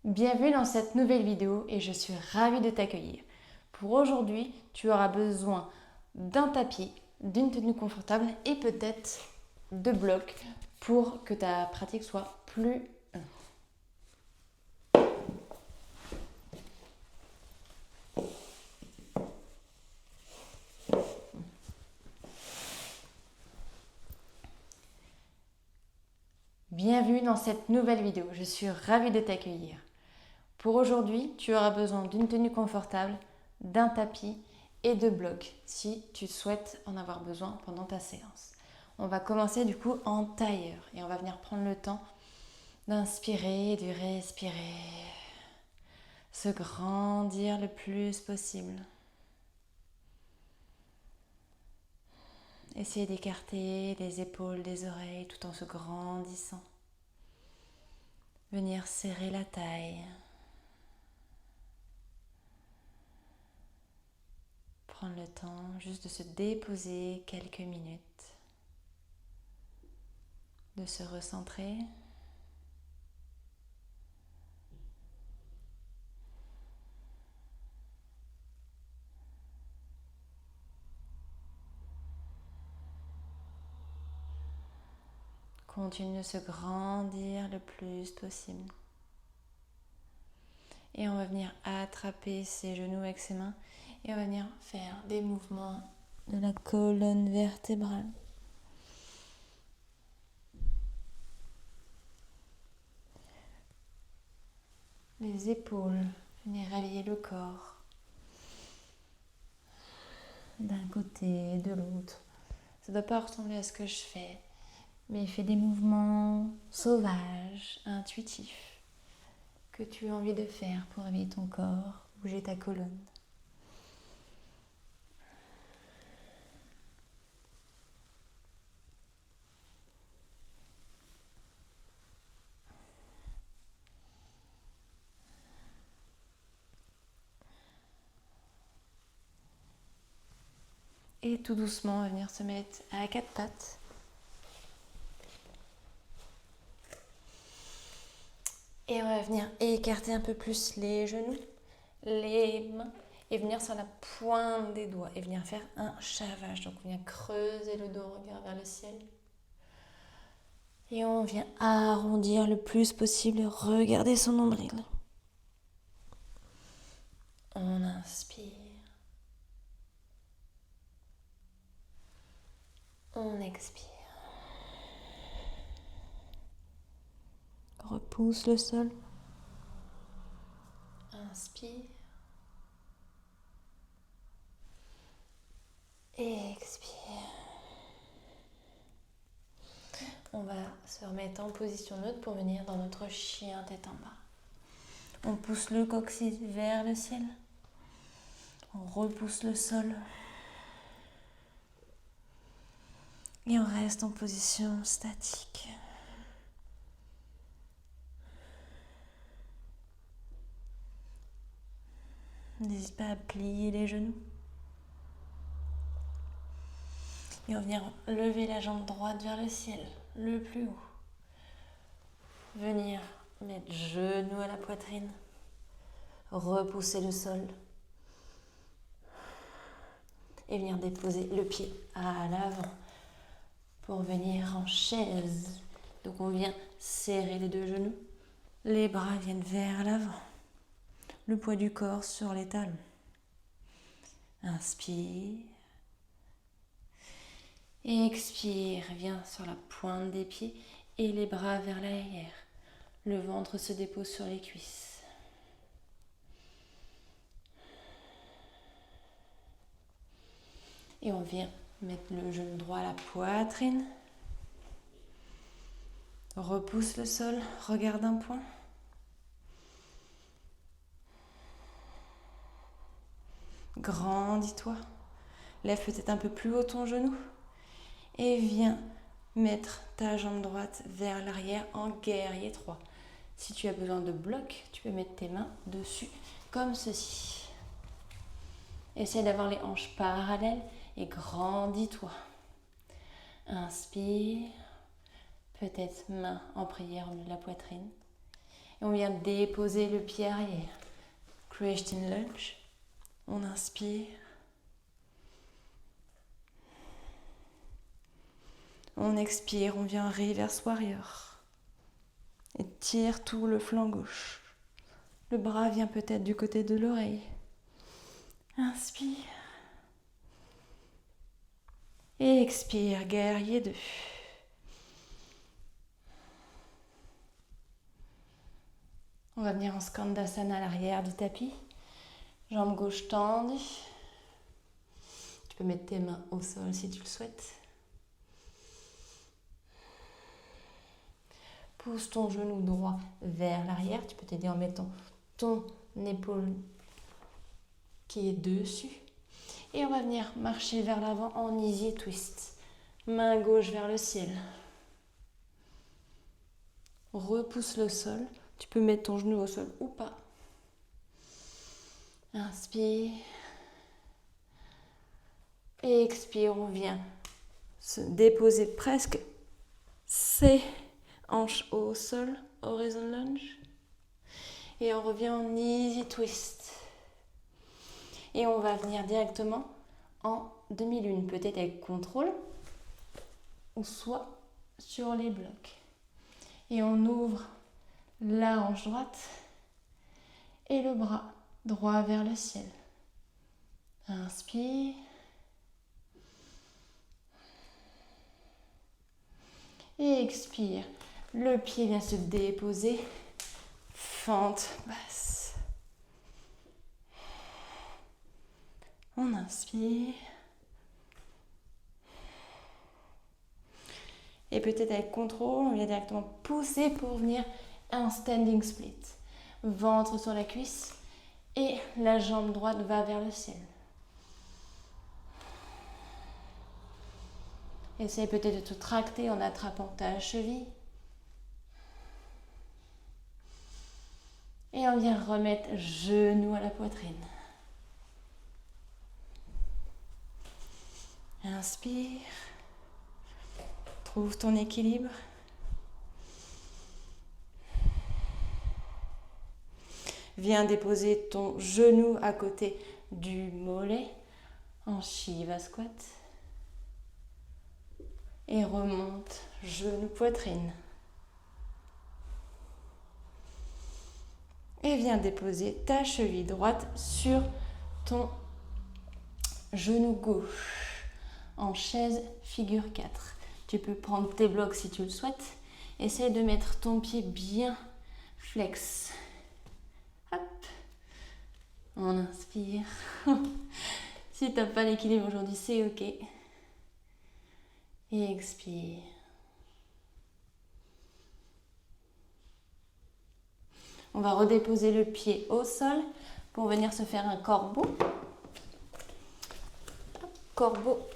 Bienvenue dans cette nouvelle vidéo et je suis ravie de t'accueillir. Pour aujourd'hui, tu auras besoin d'un tapis, d'une tenue confortable et peut-être de blocs pour que ta pratique soit plus... Bienvenue dans cette nouvelle vidéo, je suis ravie de t'accueillir. Pour aujourd'hui, tu auras besoin d'une tenue confortable, d'un tapis et de blocs si tu souhaites en avoir besoin pendant ta séance. On va commencer du coup en tailleur et on va venir prendre le temps d'inspirer et de respirer, se grandir le plus possible. Essayez d'écarter les épaules des oreilles tout en se grandissant. Venir serrer la taille. Prendre le temps juste de se déposer quelques minutes, de se recentrer. Continue de se grandir le plus possible. Et on va venir attraper ses genoux avec ses mains et on va venir faire des mouvements de la colonne vertébrale. Les épaules, venir réveiller le corps d'un côté et de l'autre. Ça ne doit pas ressembler à ce que je fais, mais fais des mouvements sauvages, intuitifs, que tu as envie de faire pour réveiller ton corps, bouger ta colonne. Et tout doucement, on va venir se mettre à quatre pattes. Et on va venir écarter un peu plus les genoux, les mains, et venir sur la pointe des doigts, et venir faire un chavage. Donc on vient creuser le dos, regard vers le ciel. Et on vient arrondir le plus possible, regarder son nombril. On inspire. On expire. Repousse le sol. Inspire. Et expire. On va se remettre en position neutre pour venir dans notre chien tête en bas. On pousse le coccyx vers le ciel. On repousse le sol. Et on reste en position statique. N'hésite pas à plier les genoux. Et on va venir lever la jambe droite vers le ciel, le plus haut. Venir mettre genou à la poitrine. Repousser le sol. Et venir déposer le pied à l'avant pour venir en chaise. Donc on vient serrer les deux genoux. Les bras viennent vers l'avant. Le poids du corps sur les talons. Inspire. Et expire, viens sur la pointe des pieds et les bras vers l'arrière. Le ventre se dépose sur les cuisses. Et on vient mettre le genou droit à la poitrine. Repousse le sol, regarde un point. Grandis-toi. Lève peut-être un peu plus haut ton genou. Et viens mettre ta jambe droite vers l'arrière en guerrier 3. Si tu as besoin de bloc, tu peux mettre tes mains dessus comme ceci. Essaie d'avoir les hanches parallèles et grandis-toi. Inspire, peut-être main en prière au milieu de la poitrine. Et on vient déposer le pied arrière. Christian lunge. On inspire. On expire, on vient reverse warrior. Et tire tout le flanc gauche. Le bras vient peut-être du côté de l'oreille. Inspire. Et expire, guerrier 2. On va venir en Skandasana à l'arrière du tapis. Jambe gauche tendue. Tu peux mettre tes mains au sol si tu le souhaites. Pousse ton genou droit vers l'arrière. Tu peux t'aider en mettant ton épaule qui est dessus. Et on va venir marcher vers l'avant en easy twist. Main gauche vers le ciel. Repousse le sol. Tu peux mettre ton genou au sol ou pas. Inspire. Et expire, on vient se déposer presque ses hanches au sol, horizon lunge. Et on revient en easy twist. Et on va venir directement en demi-lune, peut-être avec contrôle, ou soit sur les blocs. Et on ouvre la hanche droite et le bras droit vers le ciel. Inspire. Et expire. Le pied vient se déposer. Fente basse. On inspire. Et peut-être avec contrôle, on vient directement pousser pour venir en standing split. Ventre sur la cuisse et la jambe droite va vers le ciel. Essaye peut-être de te tracter en attrapant ta cheville. Et on vient remettre genou à la poitrine. Inspire. Trouve ton équilibre. Viens déposer ton genou à côté du mollet en Shiva squat. Et remonte genou poitrine. Et viens déposer ta cheville droite sur ton genou gauche en chaise figure 4. Tu peux prendre tes blocs si tu le souhaites. Essaye de mettre ton pied bien flex. Hop. On inspire. Si tu n'as pas l'équilibre aujourd'hui, c'est ok. Et expire. On va redéposer le pied au sol pour venir se faire un corbeau. Corbeau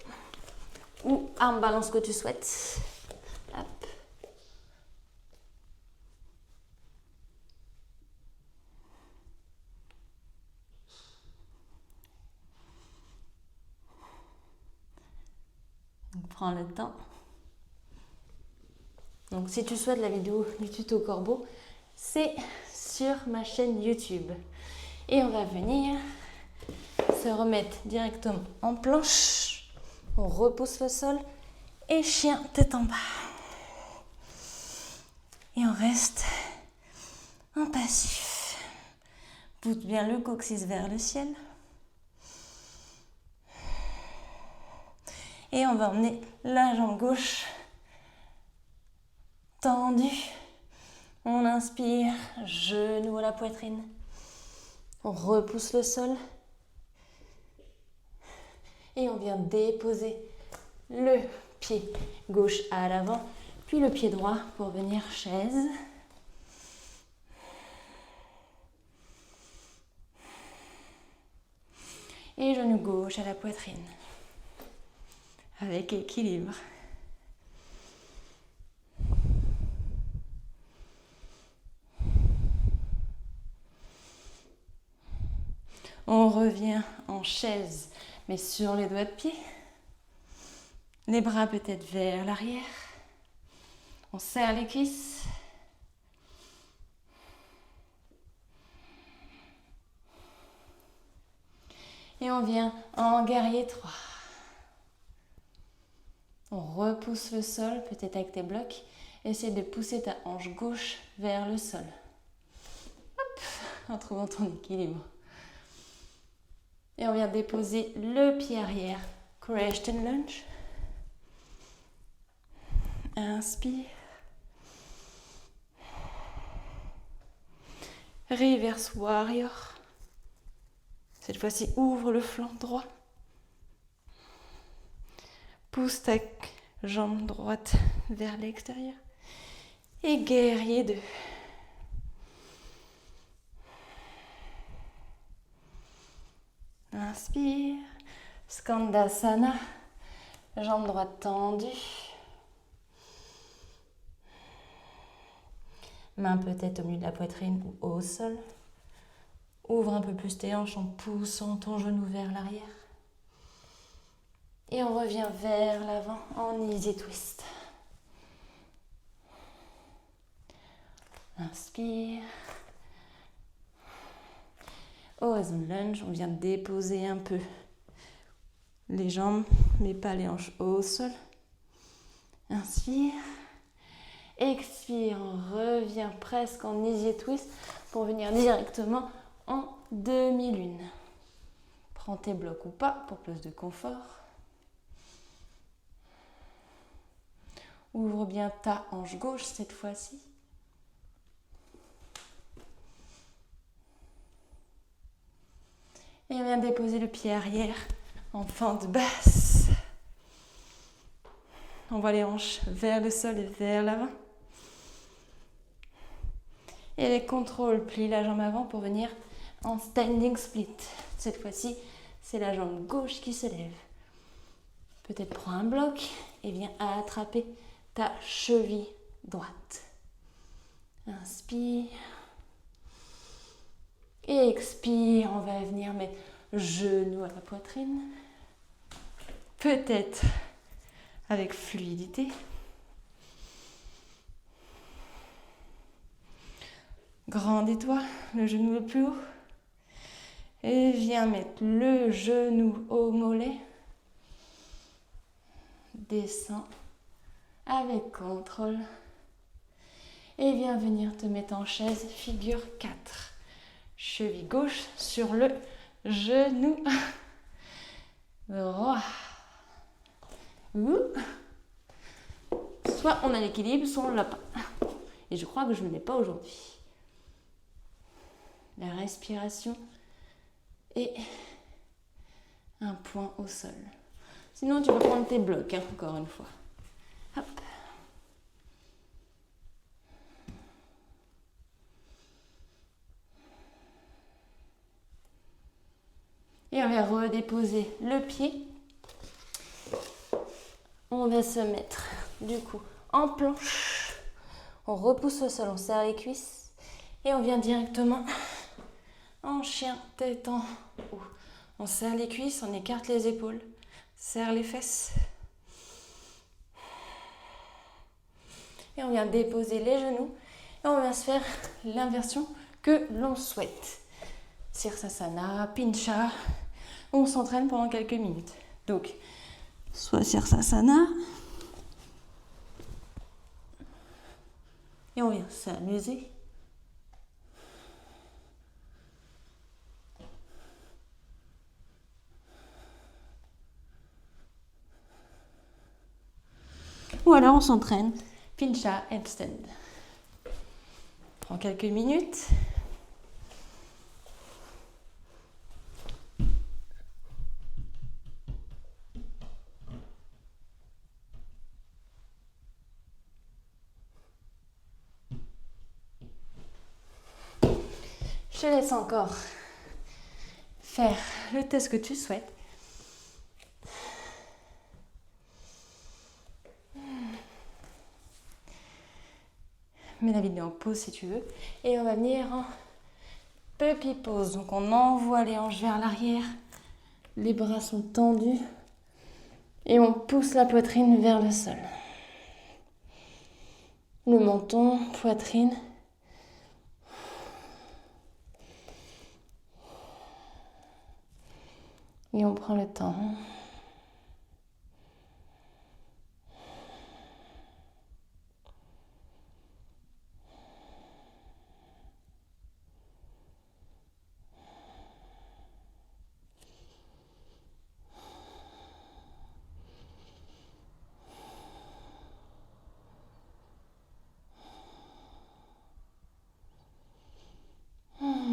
ou arme balance que tu souhaites. Hop. Donc, prends le temps. Donc si tu souhaites la vidéo du tuto corbeau, c'est sur ma chaîne YouTube. Et on va venir se remettre directement en planche. On repousse le sol et chien tête en bas. Et on reste en passif. Pousse bien le coccyx vers le ciel. Et on va emmener la jambe gauche tendue. On inspire, genou à la poitrine. On repousse le sol. Et on vient déposer le pied gauche à l'avant, puis le pied droit pour venir chaise. Et genou gauche à la poitrine. Avec équilibre. On revient en chaise, mais sur les doigts de pied. Les bras peut-être vers l'arrière. On serre les cuisses. Et on vient en guerrier 3. On repousse le sol, peut-être avec tes blocs. Essaie de pousser ta hanche gauche vers le sol. Hop, en trouvant ton équilibre. Et on vient déposer le pied arrière. Crescent lunge. Inspire. Reverse warrior. Cette fois-ci, ouvre le flanc droit. Pousse ta jambe droite vers l'extérieur. Et guerrier 2. Inspire. Skandasana. Jambe droite tendue. Main peut-être au milieu de la poitrine ou au sol. Ouvre un peu plus tes hanches en poussant ton genou vers l'arrière. Et on revient vers l'avant en easy twist. Inspire. Horizon lunge, on vient déposer un peu les jambes, mais pas les hanches au sol. Inspire. Expire, on revient presque en easy twist pour venir directement en demi-lune. Prends tes blocs ou pas pour plus de confort. Ouvre bien ta hanche gauche cette fois-ci. Et on vient déposer le pied arrière en fente basse. On voit les hanches vers le sol et vers l'avant. Et avec contrôle, plie la jambe avant pour venir en standing split. Cette fois-ci, c'est la jambe gauche qui se lève. Peut-être prends un bloc et viens attraper ta cheville droite. Inspire. Et expire, on va venir mettre genou à la poitrine. Peut-être avec fluidité. Grandis-toi, le genou le plus haut. Et viens mettre le genou au mollet. Descends avec contrôle. Et viens venir te mettre en chaise, figure 4. Cheville gauche sur le genou droit. Soit on a l'équilibre, soit on ne l'a pas. Et je crois que je ne l'ai pas aujourd'hui. La respiration et un point au sol. Sinon, tu vas prendre tes blocs, hein, encore une fois. Hop. Et on va redéposer le pied. On va se mettre, du coup, en planche. On repousse le sol, on serre les cuisses. Et on vient directement en chien, tête en haut. On serre les cuisses, on écarte les épaules. Serre les fesses. Et on vient déposer les genoux. Et on va se faire l'inversion que l'on souhaite. Sirsasana, Pincha. On s'entraîne pendant quelques minutes. Donc, soit Sirsasana. Et on vient s'amuser. Ou alors on s'entraîne. Pincha, handstand. Prends quelques minutes. Je te laisse encore faire le test que tu souhaites. Mets la vidéo en pause si tu veux. Et on va venir en puppy pose. Donc on envoie les hanches vers l'arrière. Les bras sont tendus. Et on pousse la poitrine vers le sol. Le menton, poitrine. Et on prend le temps.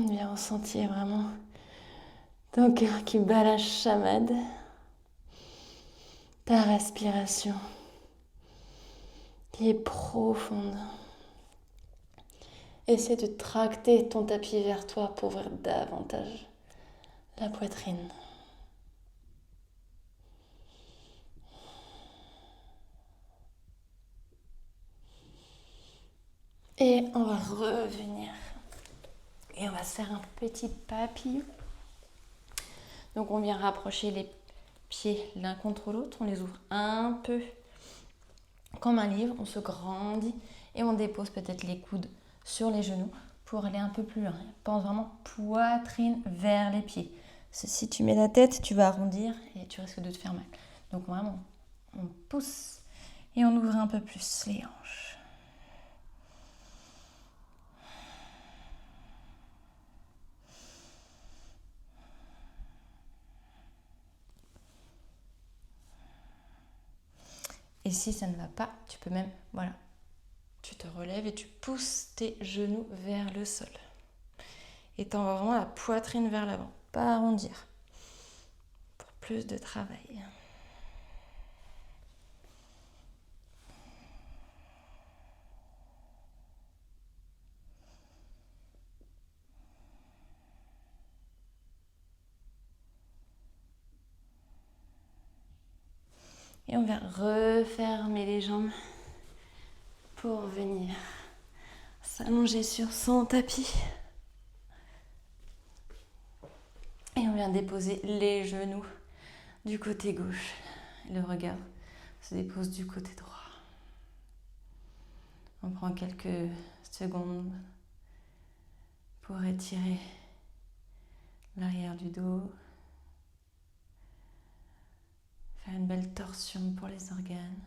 Bien ressentir vraiment ton cœur qui bat la chamade, ta respiration qui est profonde. Essaie de tracter ton tapis vers toi pour ouvrir davantage la poitrine. Et on va revenir. Et on va se faire un petit papillon. Donc on vient rapprocher les pieds l'un contre l'autre. On les ouvre un peu comme un livre. On se grandit et on dépose peut-être les coudes sur les genoux pour aller un peu plus loin. Pense vraiment poitrine vers les pieds. Si tu mets la tête, tu vas arrondir et tu risques de te faire mal. Donc vraiment, on pousse et on ouvre un peu plus les hanches. Et si ça ne va pas, tu peux même, voilà, tu te relèves et tu pousses tes genoux vers le sol. Et tu envoies vraiment la poitrine vers l'avant, pas arrondir, pour plus de travail. Et on va refermer les jambes pour venir s'allonger sur son tapis. Et on vient déposer les genoux du côté gauche. Le regard se dépose du côté droit. On prend quelques secondes pour étirer l'arrière du dos. Faire une belle torsion pour les organes.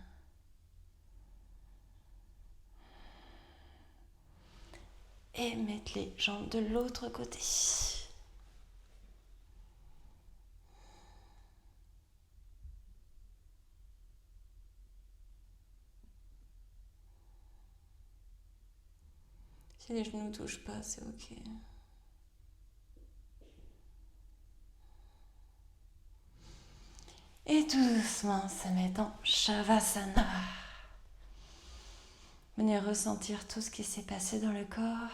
Et mettre les jambes de l'autre côté. Si les genoux ne touchent pas, c'est ok. Et tout doucement, se met en Shavasana. Venez ressentir tout ce qui s'est passé dans le corps.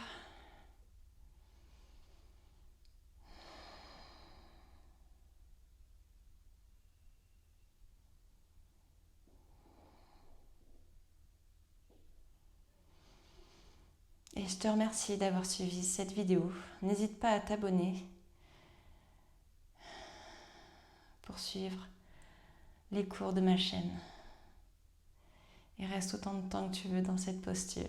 Et je te remercie d'avoir suivi cette vidéo. N'hésite pas à t'abonner pour suivre les cours de ma chaîne. Et reste autant de temps que tu veux dans cette posture.